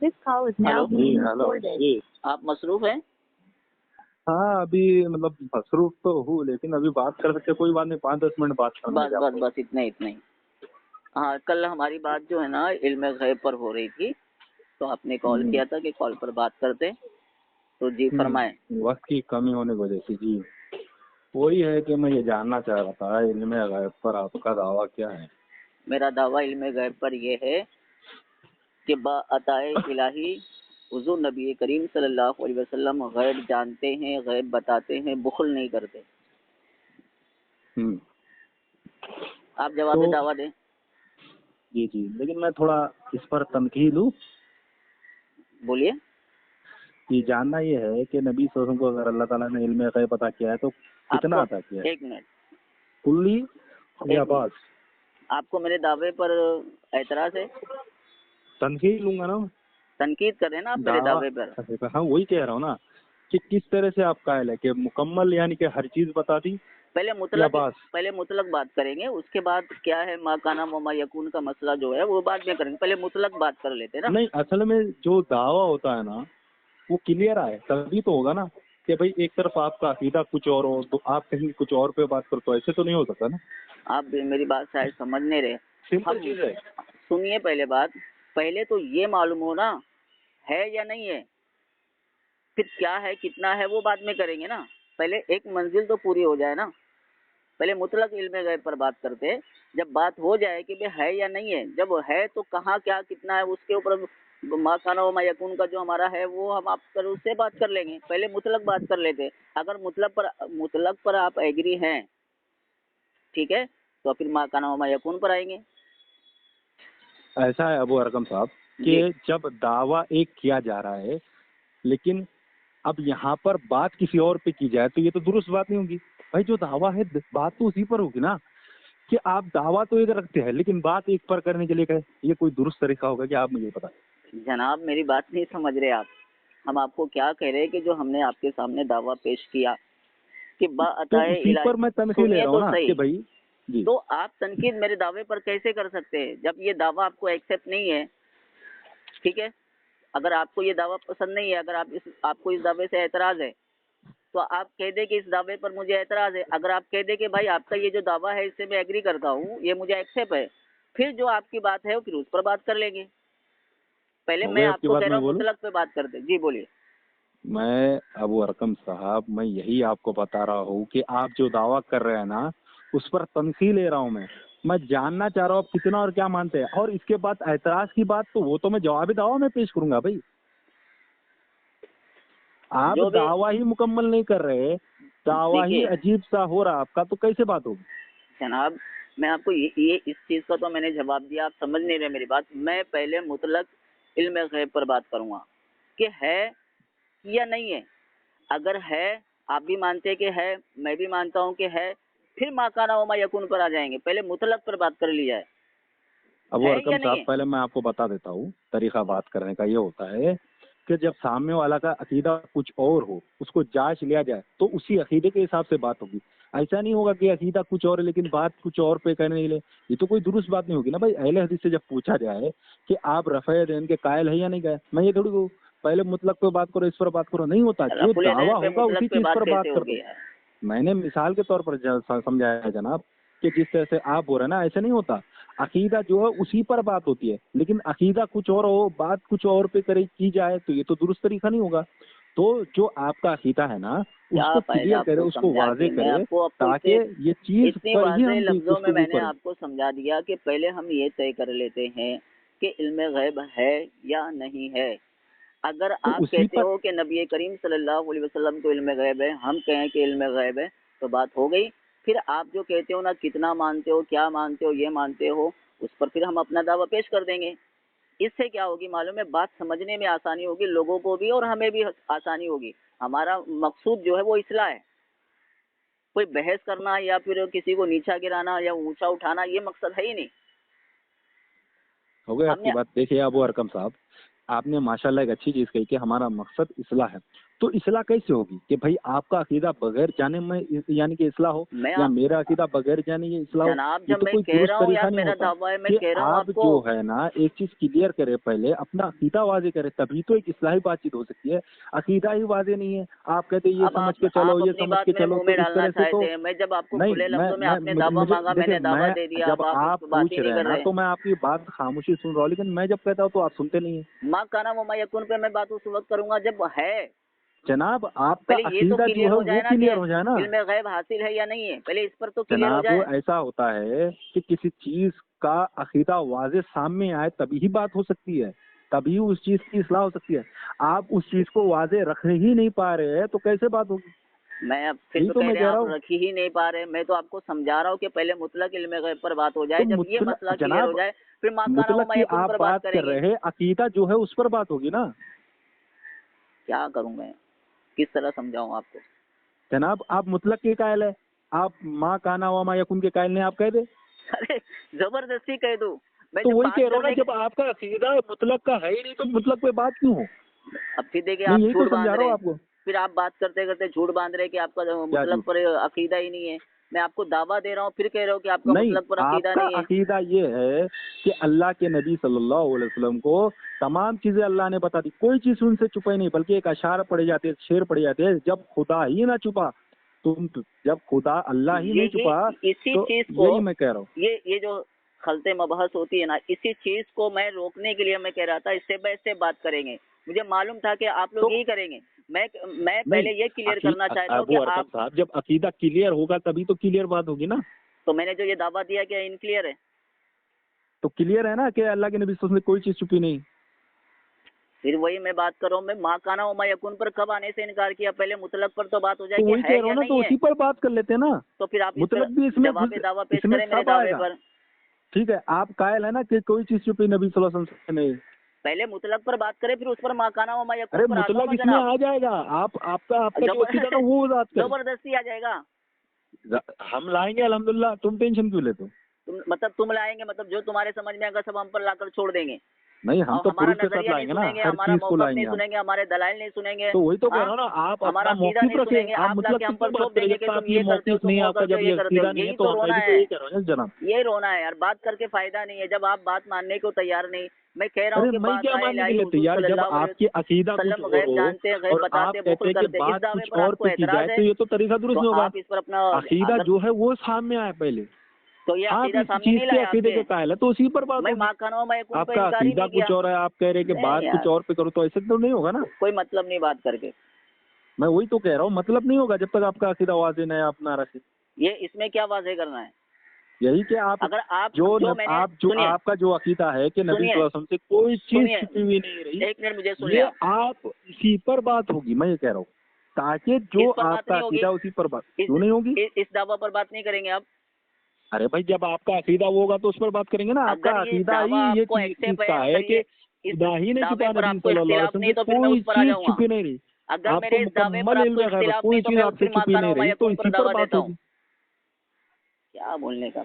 This call is now hello being hello recorded. जी। आप मसरूफ हैं? हाँ अभी मतलब मसरूफ तो हूँ, लेकिन अभी बात कर सकते, कोई बात नहीं, 5-10 मिनट बात करना बस बस बस इतना ही। हाँ, कल हमारी बात जो है ना इल्म गैब पर हो रही थी, तो आपने कॉल किया था कि कॉल पर बात करते, तो जी फरमाएं। वक्त की कमी होने की वजह से जी वही है कि मैं ये जानना चाह रहा था इल्म गैब पर आपका दावा क्या है। मेरा दावा इल्म गैब पर ये है कि बाअताए इलाही हुजूर नबी करीम सल्लल्लाहु अलैहि वसल्लम गैब जानते हैं, गैब बताते हैं, बुखल नहीं करते। आप जवाब तो दावा दें। जी जी, लेकिन मैं थोड़ा इस पर तनकीद दूं। बोलिए। ये जानना ये है कि नबी सल्लल्लाहु अलैहि वसल्लम को अगर अल्लाह ताला ने इल्म गैब अता किया है तो कितना अता किया है? एक मिनट, कुल्ली या बास? आपको मेरे दावे पर एतराज है? तनकीद लूंगा ना, तनकीद कर रहे हैं ना आप मेरे दावे पर? हाँ वही कह रहा हूँ ना कि किस तरह से आप कायल है कि मुकम्मल यानी कि हर चीज बता दी। पहले मुतलक बात करेंगे, उसके बाद क्या है मा काना व यकून का मसला जो है वो बाद में करेंगे, पहले मुतलक बात कर लेते हैं ना। नहीं, असल में जो दावा होता है ना वो क्लियर आए तभी तो होगा ना कि भाई एक तरफ आपका अकीदा कुछ और हो तो आप कहीं कुछ और पे बात करते हो, ऐसे तो नहीं हो सकता ना। आप मेरी बात शायद समझ नहीं रहे। सिंपल चीज है। सुनिए, पहले तो ये मालूम हो ना है या नहीं है, फिर क्या है कितना है वो बाद में करेंगे ना। पहले एक मंजिल तो पूरी हो जाए ना, पहले मुतलक इल्म गैब पर बात करते हैं। जब बात हो जाए कि भाई है या नहीं है, जब है तो कहाँ क्या कितना है उसके ऊपर मा खाना व मा यकून का जो हमारा है वो हम आप कर उससे बात कर लेंगे। पहले मुतलक बात कर लेते। अगर मुतलक पर आप एग्री हैं, ठीक है, तो फिर मा खाना व मा यकून पर आएंगे। ऐसा है अबू अरकम साहब कि जब दावा एक किया जा रहा है लेकिन अब यहाँ पर बात किसी और पे की जाए तो ये तो दुरुस्त बात नहीं होगी। भाई जो दावा है बात तो उसी पर होगी ना, कि आप दावा तो एक रखते हैं लेकिन बात एक पर करने के लिए कहे, ये कोई दुरुस्त तरीका होगा कि आप मुझे बताएं। जनाब मेरी बात नहीं समझ रहे आप। हम आपको क्या कह रहे हैं कि जो हमने आपके सामने दावा पेश किया कि तो उसी पर मैं तनखीद ले रहा हूँ ना कि भाई जी। तो आप तनकीद मेरे दावे पर कैसे कर सकते हैं जब ये दावा आपको एक्सेप्ट नहीं है? ठीक है, अगर आपको ये दावा पसंद नहीं है, अगर आपको इस दावे से एतराज है, तो आप कह दे कि इस दावे पर मुझे एतराज है। अगर आप कह दे कि भाई आपका ये जो दावा है इससे मैं एग्री करता हूँ, ये मुझे एक्सेप्ट है, फिर जो आपकी बात है फिर उस पर बात कर लेंगे। पहले मैं आपको कह रहा हूँ मुतलक पे बात करते। जी बोलिए। मैं अबू अरकम साहब मैं यही आपको बता रहा हूँ कि आप जो दावा कर रहे हैं ना उस पर तनखीद ले रहा हूँ। मैं जानना चाह रहा हूँ आप कितना और क्या मानते हैं, और इसके बाद एतराज की बात तो वो तो मैं जवाबी दावा में पेश करूंगा। भाई आप दावा ही मुकम्मल नहीं कर रहे, दावा ही अजीब सा हो रहा आपका, तो कैसे बात होगी? जनाब मैं आपको ये इस चीज का तो मैंने जवाब दिया, आप समझ नहीं रहे मेरी बात। मैं पहले मुतलक इल्म गैब पर बात करूंगा कि है या नहीं है। अगर है, आप भी मानते हैं कि है, मैं भी मानता हूं कि है, फिर माकाना व मा यकून पर आ जाएंगे। पहले मुतलक पर बात कर ली जाए। अबू अरकम साहब पहले मैं आपको बता देता हूँ, तरीका बात करने का ये होता है कि जब सामने वाला का अकीदा कुछ और हो उसको जांच लिया जाए तो उसी अकीदे के हिसाब से बात होगी। ऐसा नहीं होगा कि अकीदा कुछ और है लेकिन बात कुछ और पे करने के लिए, ये तो कोई दुरुस्त बात नहीं होगी ना। भाई अहले हदीस से जब पूछा जाए कि आप रफ़े दीन के कायल है या नहीं गए, मैं ये थोड़ी कहूँ पहले मुतलक पे बात करो इस पर बात करो, नहीं होता। जो दावा होगा उसी चीज पर बात कर दो। मैंने मिसाल के तौर पर समझाया है जनाब कि जिस तरह से आप बोल रहे हैं ना ऐसे नहीं होता। अकीदा जो है उसी पर बात होती है, लेकिन अकीदा कुछ और हो बात कुछ और पे करे की जाए तो ये तो दुरुस्त तरीका नहीं होगा। तो जो आपका अकीदा है ना उसको क्लियर करे, उसको वाजे करे, ताकि ये चीज पर ही हम लफ्जों में मैंने आपको समझा दिया कि पहले हम ये तय कर लेते हैं कि इल्म गैब है या नहीं है। अगर आप कहते हो कि नबी करीम सल्लल्लाहु अलैहि वसल्लम को इल्म गैब है, हम कहें कि इल्म गैब है, तो बात हो गई। फिर आप जो कहते हो ना कितना मानते हो, क्या मानते हो, ये मानते हो, उस पर फिर हम अपना दावा पेश कर देंगे। इससे क्या होगी मालूम है, बात समझने में आसानी होगी, लोगों को भी और हमें भी आसानी होगी। हमारा मकसूद जो है वो इस्लाह है। कोई बहस करना या फिर किसी को नीचा गिराना या ऊंचा उठाना ये मकसद है ही नहीं। हो गई आपकी बात। देखिए अबू अरकम साहब, आपने माशाल्लाह एक अच्छी चीज कही कि हमारा मकसद इस्लाह है, تو اصلاح کیسے ہوگی کہ بھائی آپ کا عقیدہ بغیر جانے میں یعنی کہ اصلاح ہو یا میرا عقیدہ بغیر جانے یہ اصلاح ہو؟ یہ تو کوئی درست طریقہ نہیں ہوتا کہ آپ جو ہے نا ایک چیز کلیئر کرے، پہلے اپنا عقیدہ واضح کرے، تبھی تو ایک اصلاحی بات چیت ہو سکتی ہے۔ عقیدہ ہی واضح نہیں ہے، آپ کہتے یہ سمجھ کے چلو یہ سمجھ کے چلو، تو اس طرح سے تو جب آپ پوچھ رہے ہیں نا تو میں آپ کی بات خاموشی سن رہا ہوں، لیکن میں جب کہتا ہوں تو آپ سنتے نہیں ہیں۔ ماں کانا وما یکون پہ میں بات اس وقت کروں گا جب ہے۔ جناب آپ کا عقیدہ جو ہے وہ کلیئر ہو جائے نا، علم غیب حاصل ہے یا نہیں ہے، پہلے اس پر تو کلیئر ہو جائے۔ جناب ایسا ہوتا ہے کہ کسی چیز کا عقیدہ واضح سامنے آئے تبھی ہی بات ہو سکتی ہے، تبھی اس چیز کی اصلاح ہو سکتی ہے۔ آپ اس چیز کو واضح رکھ ہی نہیں پا رہے ہیں تو کیسے بات ہوگی؟ میں اب پھر تو آپ رکھ ہی نہیں پا رہے، میں تو آپ کو سمجھا رہا ہوں کہ پہلے مطلق علم غیب پر بات ہو جائے، جب یہ مسئلہ کلیئر ہو جائے پھر مطلق کی آپ بات کر رہے ہیں، عقیدہ جو ہے اس پر بات ہوگی نا۔ کیا کروں میں، کس طرح سمجھاؤں آپ کو؟ جناب آپ مطلق کے قائل ہے، آپ ماں کانا وما یکون کے قائل نہیں، آپ کہہ دیں۔ ارے زبردستی کہہ دوں میں تو وہی کہہ رہا ہوں نا، جب آپ کا عقیدہ مطلق کا ہے ہی نہیں تو مطلق پہ بات کیوں ہو؟ اب پھر دیکھیں آپ جھوٹ باندھ رہے ہیں، پھر آپ بات کرتے کرتے جھوٹ باندھ رہے کہ آپ کا مطلق پر عقیدہ ہی نہیں ہے۔ میں آپ کو دعویٰ دے رہا ہوں پھر کہہ رہا ہوں کہ آپ کا مطلق پر عقیدہ نہیں ہے۔ عقیدہ یہ ہے کہ اللہ کے نبی صلی اللہ علیہ وسلم کو تمام چیزیں اللہ نے بتا دی، کوئی چیز ان سے چھپائی نہیں، بلکہ ایک اشعار پڑے جاتے ہیں، شعر پڑے جاتے ہیں، جب خدا ہی نہ چھپا جب خدا اللہ ہی نہیں چھپا، اسی چیز کو یہی میں کہہ رہا ہوں، یہ جو خلط مبحث ہوتی ہے نا، اسی چیز کو میں روکنے کے لیے میں کہہ رہا تھا اسٹیپ بائی اسٹیپ بات کریں گے، مجھے معلوم تھا کہ آپ لوگ یہی کریں گے۔ میں پہلے یہ کلیئر کرنا چاہتا ہوں کہ آپ صاحب جب عقیدہ کلیئر ہوگا تبھی تو کلیئر بات ہوگی نا۔ تو میں نے جو یہ دعویٰ دیا کہ ان کلیئر ہے، تو کلیئر ہے نا کہ اللہ کے نبی صلی اللہ علیہ وسلم نے کوئی چیز چھپی نہیں۔ پھر وہی میں بات کر رہا ہوں، میں ماں کانا وما یکون پر کب آنے سے انکار کیا؟ پہلے مطلق پر تو بات ہو جائے کہ ہے یا نہیں ہے، تو اسی پر بات کر لیتے ہیں نا۔ تو پھر آپ مطلق بھی اس میں دعویٰ پیش کریں میرے دعوے پر۔ ٹھیک ہے، آپ قائل ہے نا کہ کوئی چیز چھپی نبی صلی اللہ علیہ وسلم سے نہیں، پہلے مطلق پر بات کریں پھر اس پر ماں کانا وما یکون پر مطلق اس میں آ جائے گا، آپ کا جو عقیدہ تھا وہ ذات کریں۔ زبردستی آ جائے گا، ہم لائیں گے الحمدللہ، تم ٹینشن کیوں لیتے ہو؟ مطلب تم لائیں گے، مطلب جو تمہارے سمجھ میں آگا سب ہم پر لا کر چھوڑ دیں گے؟ نہیں، ہم تو ہمارا نظریہ نہیں سنیں گے، ہمارا موقف نہیں سنیں گے، ہمارے دلائل نہیں سنیں گے، تو وہی تو کہہ رہا ہوں نا، آپ ہمارا عقیدہ نہیں سنیں گے، آپ لا کے ہم پر تھوپ دیں گے کہ تم یہ کرتے ہو، تم وہ کرتے ہو، یہ کرتے ہو۔ یہی تو رونا ہے، یہی رونا ہے یار، بات کر کے فائدہ نہیں ہے جب آپ بات ماننے کو تیار نہیں۔ میں کہہ رہا ہوں کہ بات تیار جب آپ کی عقیدہ غیب جانتے ہیں، غیب بتاتے، بخل کرتے، اس دعوے پر آپ کو اعتراض ہے تو یہ تو طریقہ درست نہیں ہوگا۔ آپ اس پر اپنا عقیدہ جو ہے وہ سامنے آئے پہلے، تو یہ آپ عقیدہ اس سامنے چیز نہیں کے لایا عقیدے کے قائل ہے تو اسی پر بات میں ہوگی۔ ماں کانوں میں آپ کا عقیدہ کچھ اور ہے، آپ کہہ رہے کہ بات کچھ اور پہ کرو، تو ایسے تو نہیں ہوگا نا، کوئی مطلب نہیں بات کر کے۔ میں وہی تو کہہ رہا ہوں، مطلب نہیں ہوگا جب تک آپ کا عقیدہ واضح نہیں آپ نہ رکھیں۔ یہ اس میں کیا واضح کرنا ہے؟ یہی کہ آپ اگر آپ کا جو عقیدہ ہے کہ نبی صلی اللہ علیہ وسلم سے کوئی چیز چھپی ہوئی نہیں رہی، ایک منٹ مجھے سن یہ آپ اسی پر بات ہوگی، میں یہ کہہ رہا ہوں، تاکہ جو آپ کا عقیدہ اسی پر بات کیوں نہیں ہوگی؟ اس دعویٰ پر بات نہیں کریں گے آپ؟ ارے بھائی جب آپ کا عقیدہ وہ ہوگا تو اس پر بات کریں گے نا۔ آپ کا عقیدہ ہی یہ چیز کا ہے کہ خدا ہی نے چھپا نبی صلی اللہ علیہ وسلم سے کوئی چیز چھپی نہیں رہی، آپ کو مکمل علم ہے، کوئی چیز آپ سے چھپی نہیں رہی، تو اسی پر بات ہوگی۔ کیا بولنے کا